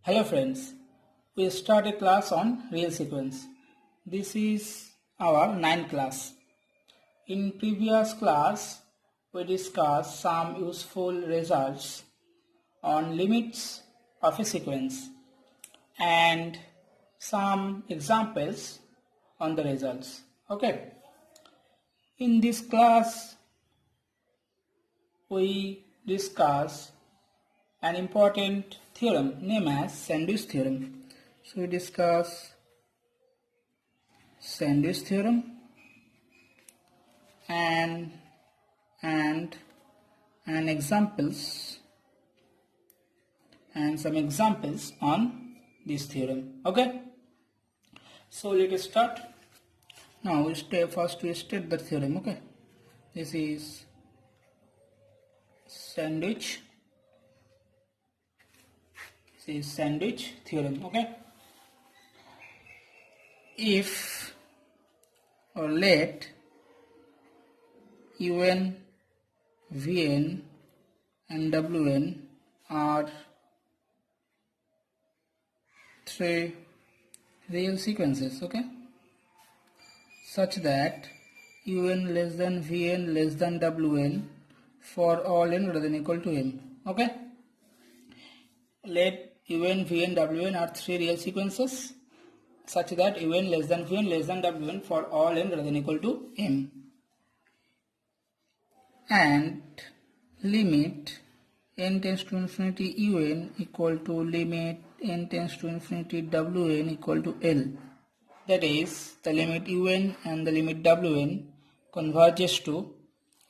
Hello friends, we start a class on real sequence. This is our 9th class. In previous class, we discussed some useful results on limits of a sequence and some examples on the results. Okay. In this class, we discuss an important theorem named as Sandwich theorem. So we discuss Sandwich theorem and examples and some examples on this theorem. Okay. So let us start. Now we first we state the theorem. Okay. This is Sandwich. This is Sandwich theorem. Okay. If or let un, vn and wn are three real sequences, okay, such that un less than vn less than wn for all n greater than equal to m. Okay, let un, vn, wn are three real sequences such that un less than vn less than wn for all n greater than equal to m, and limit n tends to infinity un equal to limit n tends to infinity wn equal to L. That is, the limit un and the limit wn converges to,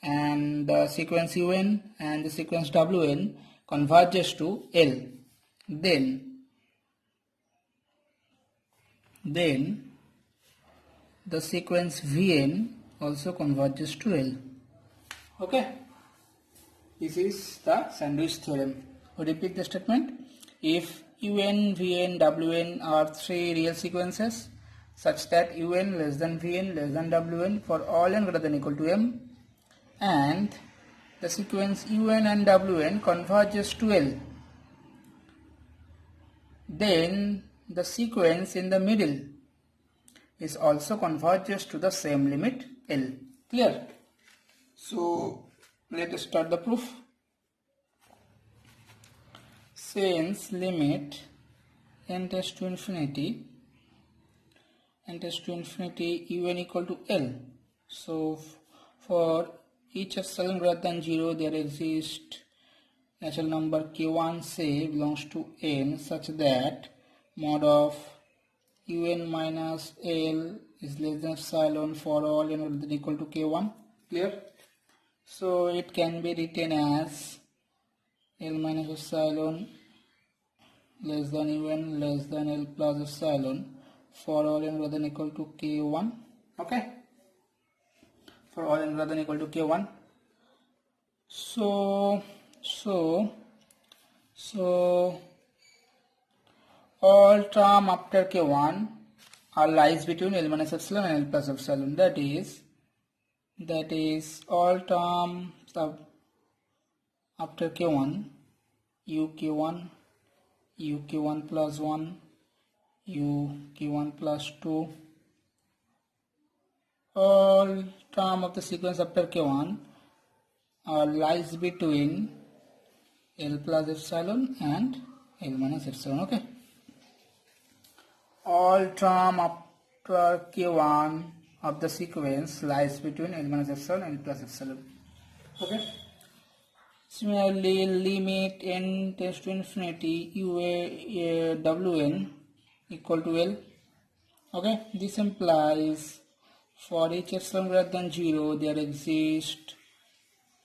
and the sequence un and the sequence wn converges to L. Then the sequence vn also converges to L. Okay. This is the Sandwich theorem. We repeat the statement. If un, vn, wn are three real sequences such that un less than vn less than wn for all n greater than equal to m, and the sequence un and wn converges to L, then the sequence in the middle is also converges to the same limit L. Clear? So let us start the proof. Since limit n tends to infinity un equal to L, so for each epsilon greater than 0 there exists natural number k1 say belongs to n such that mod of un minus L is less than epsilon for all n greater than equal to k1. Clear? So it can be written as L minus epsilon less than un less than L plus epsilon for all n greater than equal to k1. Okay, for all n greater than equal to k1. So all term after k1 are lies between L minus epsilon and L plus epsilon. That is all terms after k1, uk1, uk1 plus 1, uk1 plus 2, all term of the sequence after k1 are lies between L plus epsilon and L minus epsilon. Okay, all term after k1 of the sequence lies between L minus epsilon and L plus epsilon. Okay. Similarly, limit n tends to infinity wn equal to L. Okay, this implies for each epsilon greater than 0 there exists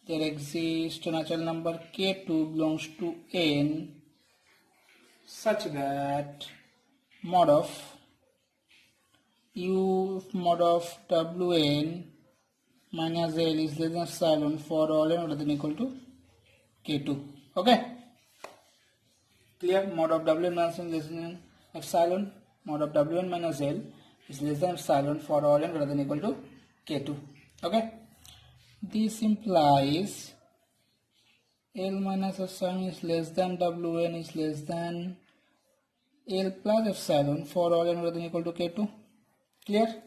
a natural number k2 belongs to n such that mod of wn minus L is less than epsilon for all n greater than equal to k2. Okay, clear? Mod of wn minus L less than epsilon, mod of wn minus L is less than epsilon for all n greater than equal to k2. Okay, this implies L minus epsilon is less than wn is less than L plus epsilon for all n greater than equal to K2. Clear?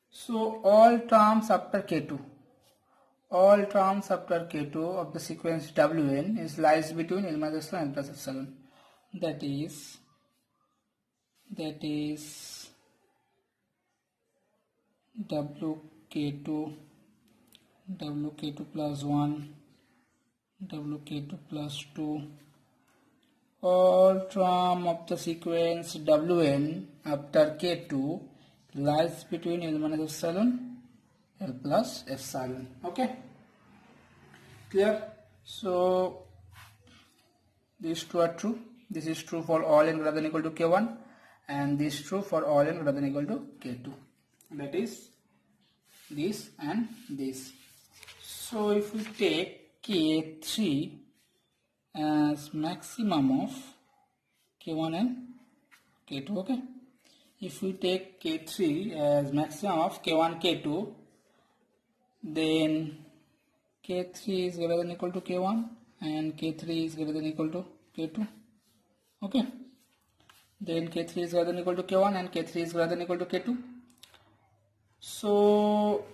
So all terms after K2 of the sequence Wn is lies between L minus epsilon and L plus epsilon. That is Wk2 plus 1, Wk2 plus 2. All term of the sequence Wn after K2 lies between L minus epsilon, L plus epsilon. Okay? Clear? So these two are true. This is true for all n greater than equal to K1, and this is true for all n greater than equal to K2. That is this and this. So if we take K3 as maximum of K1 and K2, okay? If we take K3 as maximum of K1, K2, then K3 is greater than equal to K1 and K3 is greater than equal to K2, okay? Then K3 is greater than equal to K1 and K3 is greater than equal to K2. So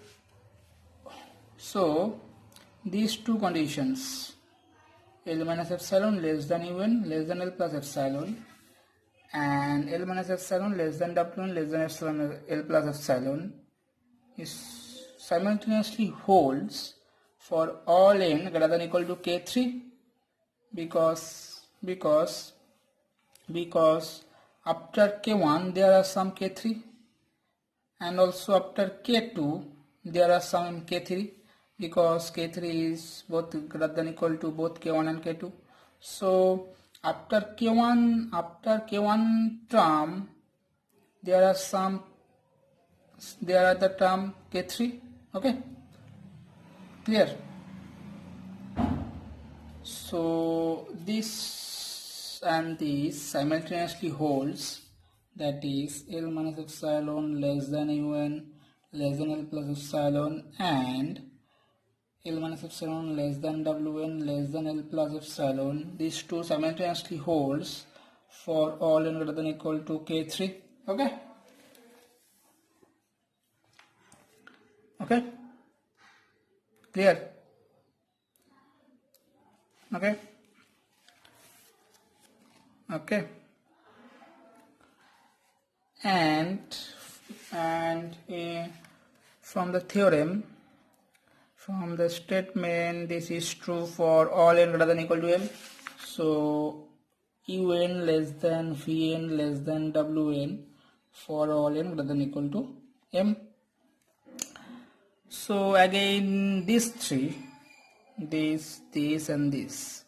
these two conditions, L minus epsilon less than Un less than L plus epsilon, and L minus epsilon less than W1 less than epsilon L plus epsilon, is simultaneously holds for all n greater than equal to K3, because after K1 there are some K3, and also after K2 there are some K3, because K3 is both greater than equal to both K1 and K2. So after K1 term there are the term K3, okay? Clear? So this and this simultaneously holds, that is L minus epsilon less than Un less than L plus epsilon, and L minus epsilon less than Wn less than L plus epsilon. These two simultaneously holds for all n greater than equal to K3, okay? Okay? Clear? Okay? Okay. And from the theorem, from the statement, this is true for all n greater than equal to M. So Un less than Vn less than Wn for all n greater than equal to M. So again these three, this and this,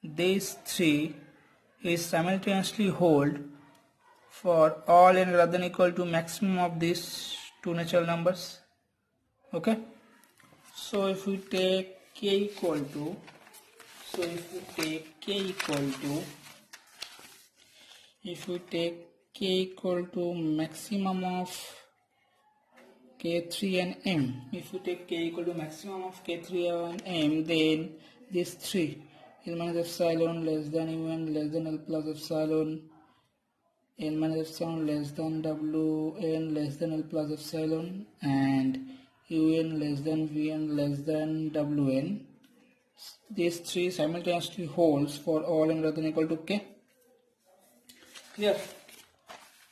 these three is simultaneously hold for all n greater than equal to maximum of these two natural numbers, okay? So if we take k equal to, maximum of K3 and M, if we take k equal to maximum of K3 and M, then these three, L minus epsilon less than Un less than L plus epsilon, L minus epsilon less than Wn less than L plus epsilon, and Un less than Vn less than Wn, these three simultaneously holds for all n greater than equal to K. Clear?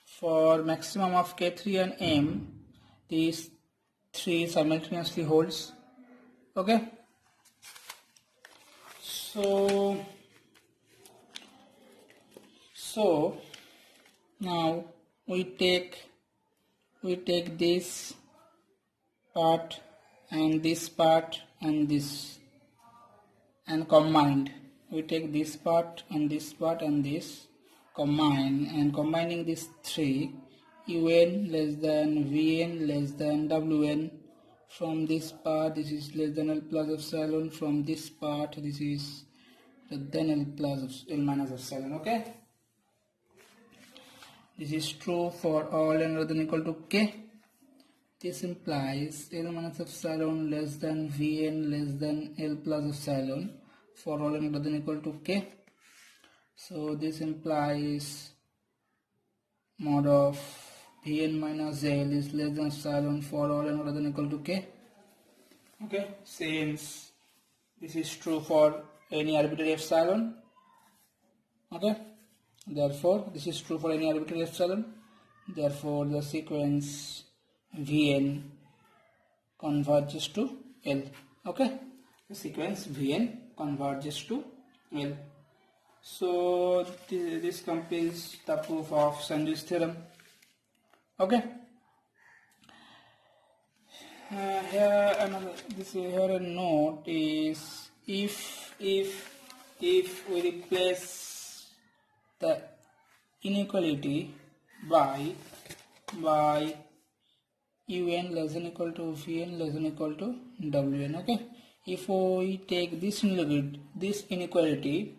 For maximum of K3 and M, these three simultaneously holds, okay? So now we take this part and this part and this, and combined. We take this part and this part and this, combine, and combining these three, Un less than Vn less than Wn, from this part this is less than L plus epsilon, from this part this is less than L minus epsilon, okay? This is true for all n greater than equal to K. This implies L minus epsilon less than Vn less than L plus epsilon for all n greater than equal to K. So this implies mod of Vn minus L is less than epsilon for all n greater than equal to k. Okay, since this is true for any arbitrary epsilon. Okay, therefore this is true for any arbitrary epsilon. Therefore the sequence Vn converges to L. Okay, the sequence Vn converges to L. So this completes the proof of Sandwich theorem. Okay. Here a note is if we replace the inequality by un less than equal to vn less than equal to wn. Okay, if we take this inequality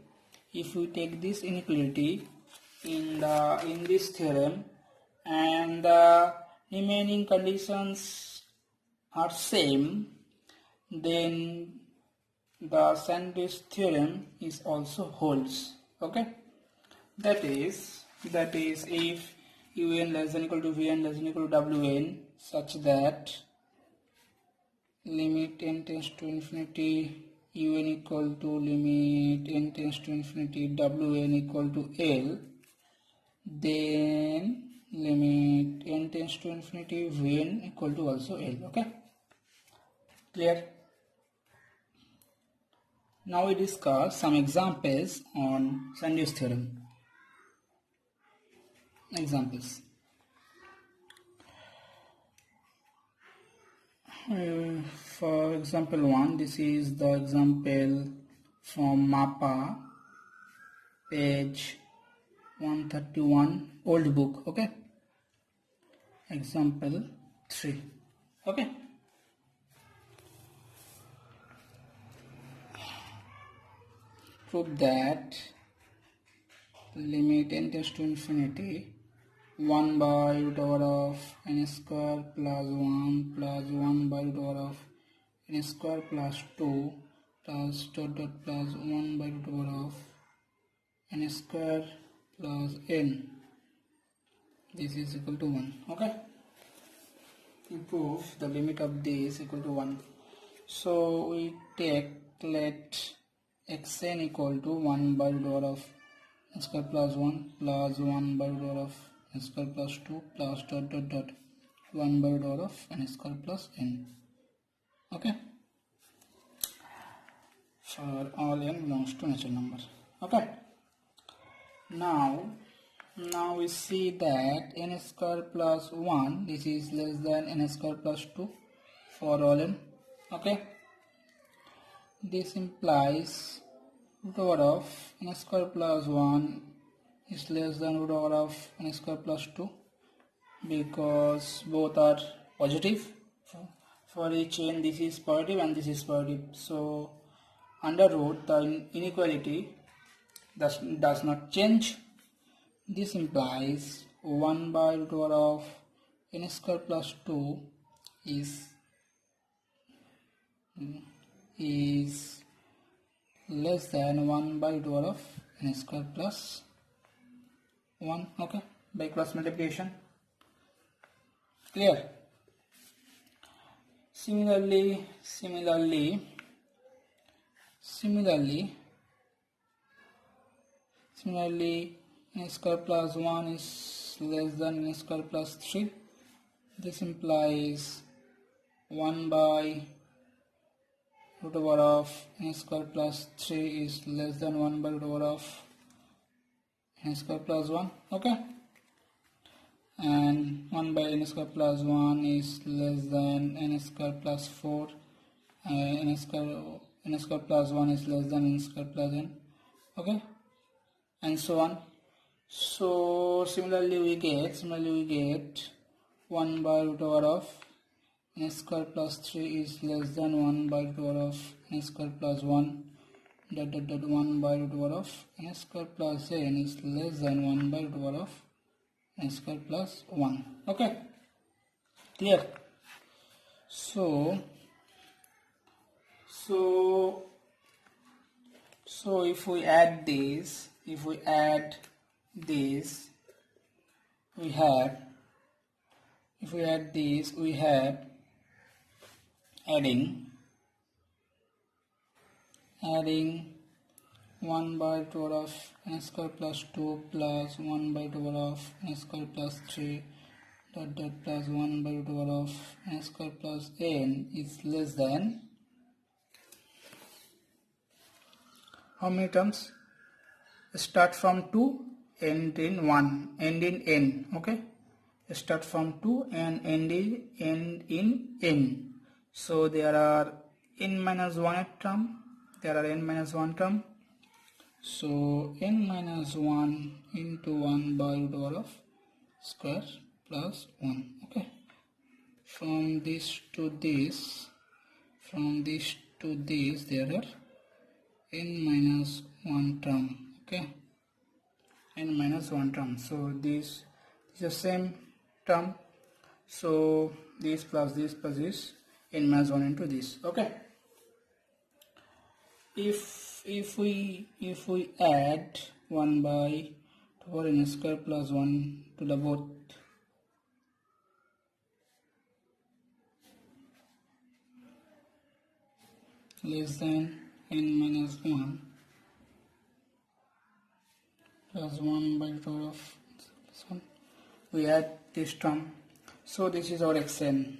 in this theorem and the remaining conditions are same, then the Sandwich theorem is also holds. Okay, that is if un less than equal to vn less than equal to wn, such that limit n tends to infinity un equal to limit n tends to infinity wn equal to L, then limit n tends to infinity vn equal to also L. Okay, clear? Now we discuss some examples on Sandwich theorem. Examples. For example 1, this is the example from mapa, page 131, old book. Okay, example 3. Okay, prove that limit n tends to infinity 1 by root over of n square plus 1 plus 1 by root over of n square plus 2 plus dot dot plus 1 by root over of n square plus n, this is equal to 1. Okay, we prove the limit of this equal to 1. So we let xn equal to 1 by root over of n square plus 1 plus 1 by root over of n square plus 2 plus dot dot dot 1 by root over of n square plus n. Okay, for all n belongs to natural number. Okay, now we see that n square plus 1, this is less than n square plus 2 for all n. Okay, this implies root over of n square plus 1 is less than root over of n square plus 2 because both are positive. For each n, this is positive and this is positive. So under root, the inequality does not change. This implies 1 by root over of n square plus 2 is less than 1 by root over of n square plus 1. Okay, by cross multiplication. Clear? Similarly n square plus 1 is less than n square plus 3. This implies 1 by root over of n square plus 3 is less than 1 by root over of n square plus 1. Okay, and 1 by n square plus 1 is less than n square plus 4, n square plus 1 is less than n square plus n. Okay, and so on. So similarly we get 1 by root over of n square plus 3 is less than 1 by root over of n square plus 1 dot dot dot 1 by root over of n square plus n is less than 1 by root over of n square plus 1. Okay, clear? So if we add this if we add this, we have, if we add this, we have adding 1 by root over of n square plus 2 plus 1 by root over of n square plus 3 dot dot plus 1 by root over of n square plus n is less than how many terms? Start from 2, end in 1, end in n. Okay, start from 2 and end in n. So there are n minus 1 term. There are n minus 1 term. So n minus 1 into 1 by root over of square plus 1. Okay. From this to this, there are n minus 1 term. Okay, n minus 1 term. So this is the same term. So this plus this n minus 1 into this. Okay. If we add 1 by 2 n square plus 1 to the both, less than n minus 1 plus 1 by root of plus 1, we add this term. So this is our xn.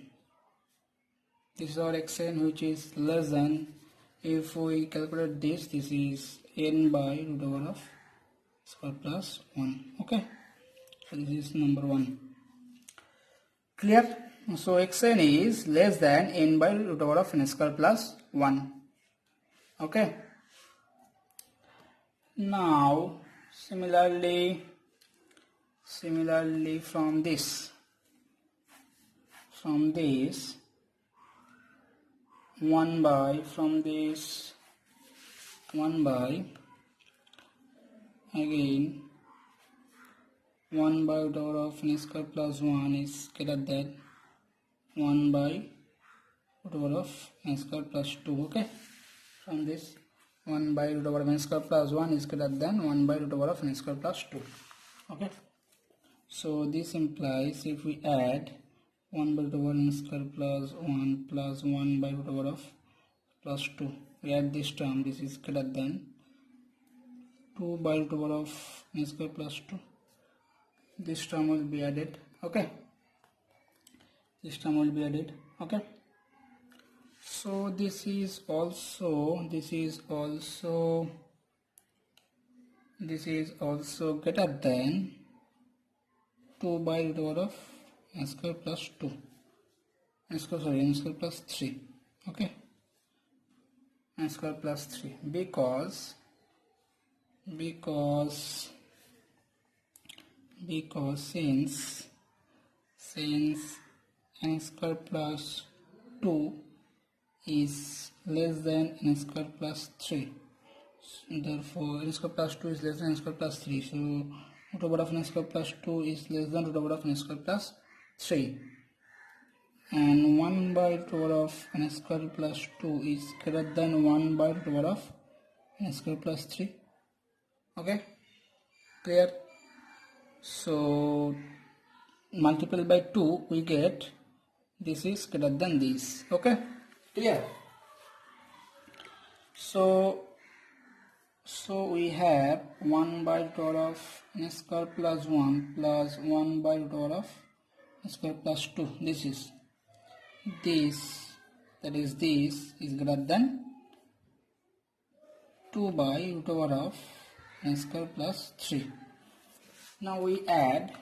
This is our xn, which is less than, if we calculate this is n by root over of square plus 1. Okay, so this is number 1. Clear? So xn is less than n by root over of n square plus 1. Okay. Now similarly from this 1 by, from this 1 by, again 1 by root over of n square plus 1 is greater than 1 by root over of n square plus 2. Okay, from this 1 by root over of n square plus 1 is greater than 1 by root over of n square plus 2. Okay, so this implies if we add 1 by root over n square plus 1 plus 1 by root over of plus 2, we add this term, this is greater than 2 by root over of n square plus 2. This term will be added. Okay, this term will be added. Okay, so this is also greater than 2 by root over of n square plus 2, n square plus 3. Okay, n square plus 3, because since n square plus 2 is less than n square plus 3, therefore n square plus 2 is less than n square plus 3, so root over of n square plus 2 is less than root over of n square plus 3, and 1 by root over of n square plus 2 is greater than 1 by root over of n square plus 3. Okay, clear? So multiply by 2, we get this is greater than this. Okay, clear? So we have 1 by root over of n square plus 1 plus 1 by root over of n square plus 2. This is greater than 2 by root over of n square plus 3. Now we add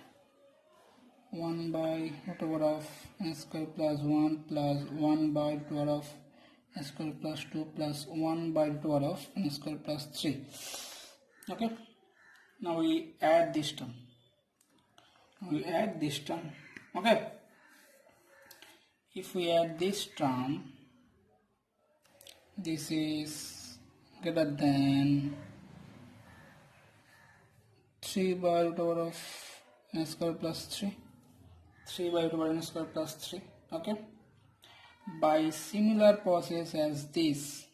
1 by root over of n square plus 1 plus 1 by root over of n square plus 2 plus 1 by root over of n square plus 3. Okay, now we add this term. Okay, if we add this term, this is greater than 3 by root over of n square plus 3, 3 by root over n square plus 3. Okay, by similar process as this,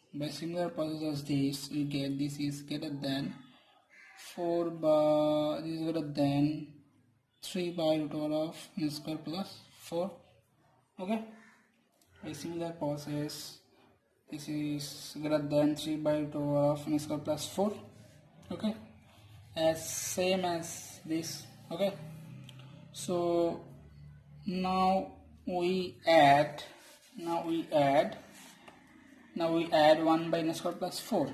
we get this is greater than 4 by, this is greater than 3 by root over of n square plus 4. Okay, a similar process, this is greater than 3 by root over of n square plus 4. Okay, as same as this. Okay, so now we add 1 by n square plus 4.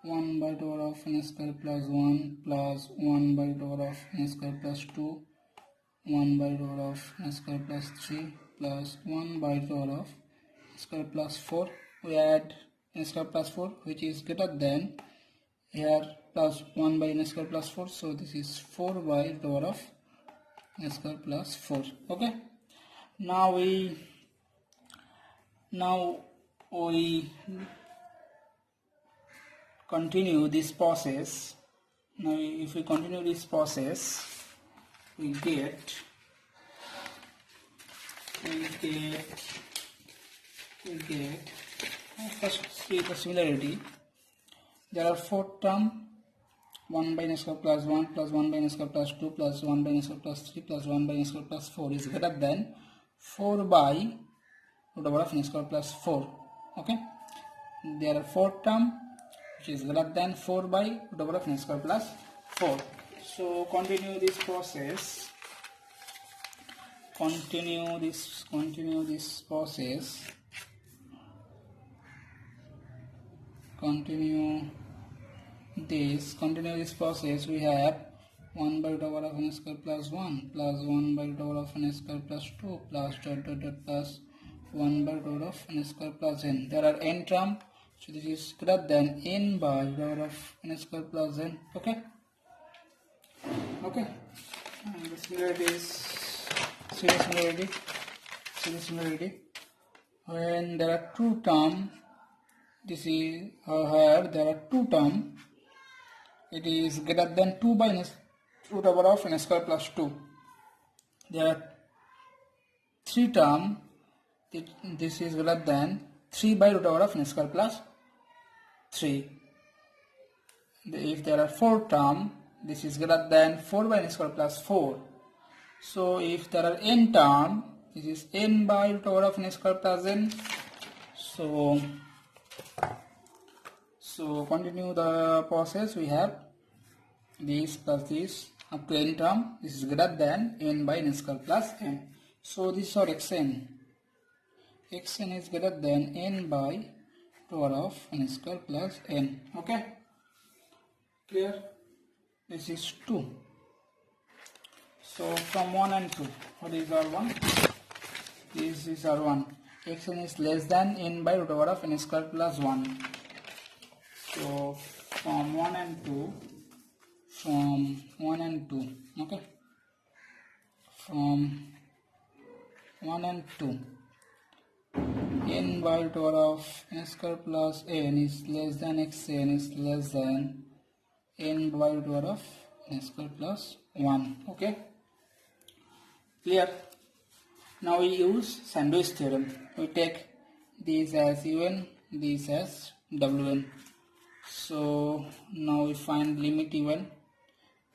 1 by root over of n square plus 1 plus 1 by root over of n square plus 2, 1 by root over of n square plus 3 plus 1 by root over of n square plus 4. We add n square plus 4, which is greater than here plus 1 by n square plus 4, so this is 4 by root over of n square plus 4. Okay, now we continue this process. Now if we continue this process, we get first see the similarity. There are 4 terms, 1 by n square plus 1 plus 1 by n square plus 2 plus 1 by n square plus 3 plus 1 by n square plus 4 is greater than 4 by root over of n square plus 4. Okay, there are 4 terms which is greater than 4 by root over of n square plus 4. So continue this process. Continue this process. Continue this process. We have 1 by root over of n square plus 1 plus 1 by root over of n square plus 2 plus plus 1 by root over of n square plus n. There are n terms, so this is greater than n by root over of n square plus n. Okay. And the similarity is similarity. When there are 2 terms, this is here there are 2 terms. It is greater than 2 by root over of n square plus 2. There are 3 terms. This is greater than 3 by root over of n square plus 3. If there are 4 terms, this is greater than 4 by n square plus 4. So if there are n terms, this is n by root over of n square plus n. So continue the process. We have this plus this up to n term. This is greater than n by n square plus n. So this is our xn. Xn is greater than n by root over of n square plus n. Okay, clear? This is 2. So from 1 and 2, what is R1? This is R1. Xn is less than n by root over of n square plus 1. So from 1 and 2, okay, from 1 and 2, n by root over of n square plus n is less than xn is less than n by root over of n square plus 1. Okay, clear? Now we use sandwich theorem. We take these as un, these as wn. So now we find limit un,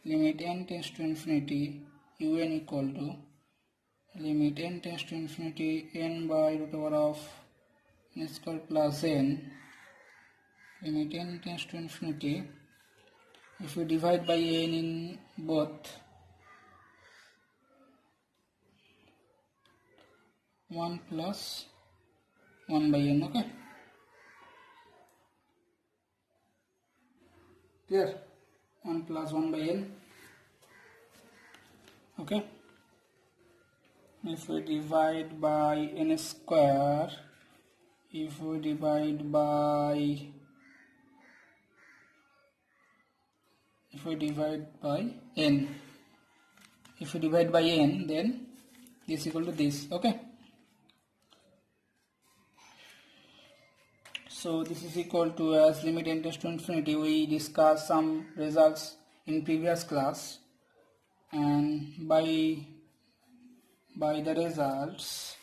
limit n tends to infinity, un equal to limit n tends to infinity n by root over of n square plus n, limit n tends to infinity. If we divide by n in both, 1 plus 1 by n. Okay, clear? 1 plus 1 by n. Okay, if we divide by n square, if we divide by n, then this is equal to this. Okay, so this is equal to, as limit n tends to infinity, we discussed some results in previous class, and by the results,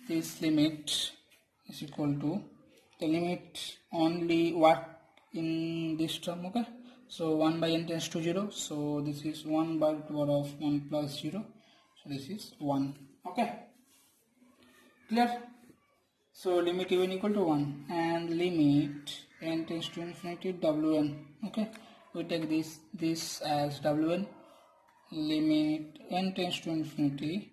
this limit is equal to, the limit only work in this term. Okay, So 1 by n tends to 0. So this is 1 by root over of 1 plus 0. So this is 1. Okay. Clear? So limit un equal to 1 and limit n tends to infinity wn. Okay. We take this as wn. Limit n tends to infinity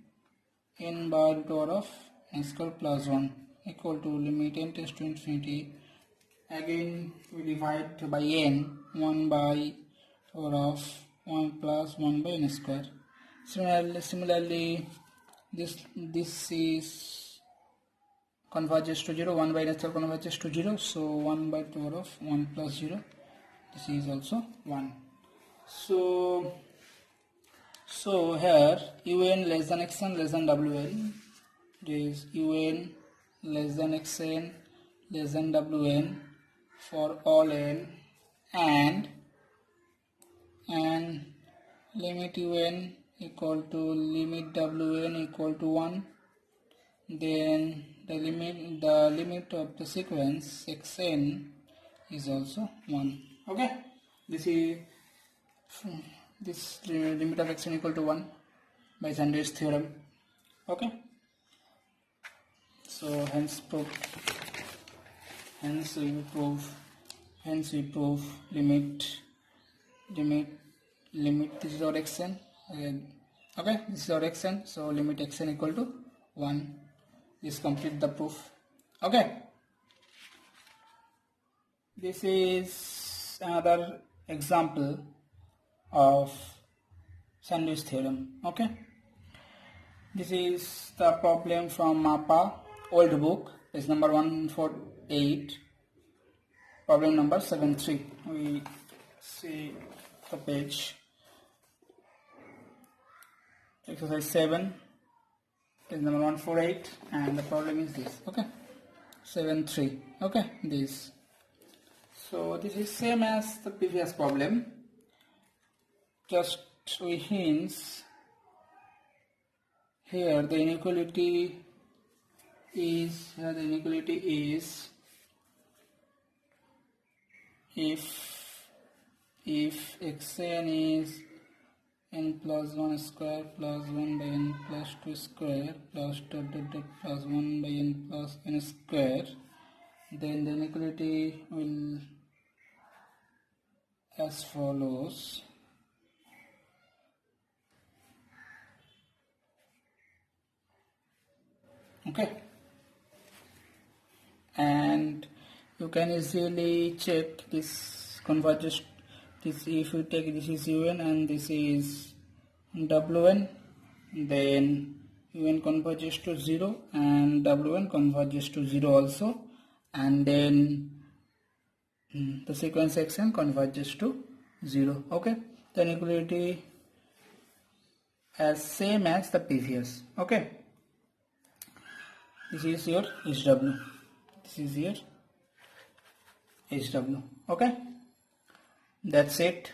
n by root over of n square plus 1 equal to limit n tends to infinity. Again we divide by n, 1 by over of 1 plus 1 by n square. Similarly this is converges to 0, 1 by n square converges to 0, so 1 by 2 over of 1 plus 0, this is also 1. So here un less than xn less than wn, this un less than xn less than wn for all n, and limit un equal to limit wn equal to 1, then the limit of the sequence xn is also 1. Okay, this limit of xn equal to 1 by Sandwich theorem. Okay, so hence we prove limit this is our xn. Okay, this is our xn, so limit xn equal to 1. This complete the proof. Okay, this is another example of Sandwich theorem. Okay, this is the problem from mapa, old book, page number 148, problem number 73. We see the page. Exercise 7, page number 148, and the problem is this. Okay, 7.3. Okay, this. So this is same as the previous problem, just we hints here the inequality is if xn is n plus 1 square plus 1 by n plus 2 square plus plus 1 by n plus n square, then the inequality will as follows. Okay, and you can easily check this converges. This, if you take this is un and this is wn, then un converges to 0 and wn converges to 0 also, and then the sequence xn converges to 0. Okay, the inequality as same as the previous. Okay, this is your HW. This is your HW. Okay, that's it.